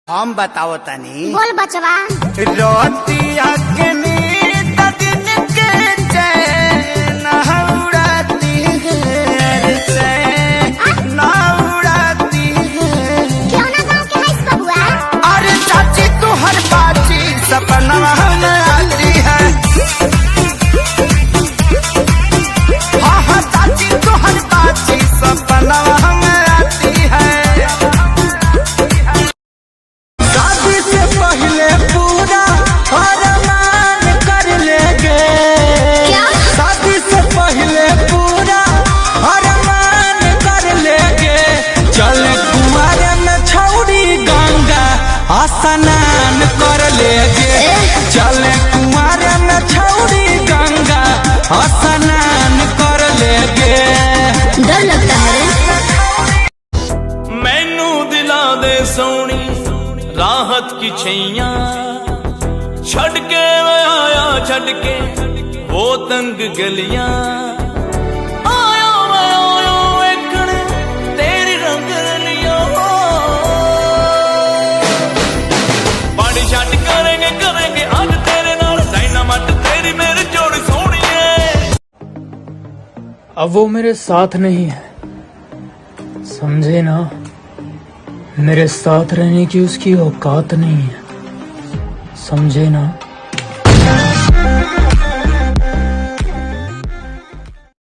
हम बताओ तनी बोल बचवा। रोटिया के नींद दिन के चैन उड़ाती है, चैन उड़ाती है। क्यों ना गाँव के है बबुआ? अरे चाची तू हर बाची सपना में आती है। हाँ हाँ चाची तू हर बाची सपना में आती है। शादी से पहले पूरा अरमान कर लेंगे। क्या? शादी से पहले पूरा अरमान कर लेंगे। चले कुआरे में छौड़ी गंगा स्नान कर लेंगे। चले कुआरे में छौड़ी गंगा स्नान कर लेंगे। डर लगता है मैनू दिला दे सोनी राहत की छैया, छड़ के मैं आया छड़ के वो तंग गलियां। आया मैं आया वेखण तेरी रंग रलियां। पानी छट करेंगे करेंगे आज तेरे नाल डायनामाइट तेरी मेरी जोड़ी सोनी है। अब वो मेरे साथ नहीं है, समझे ना। मेरे साथ रहने की उसकी औकात नहीं है, समझे ना।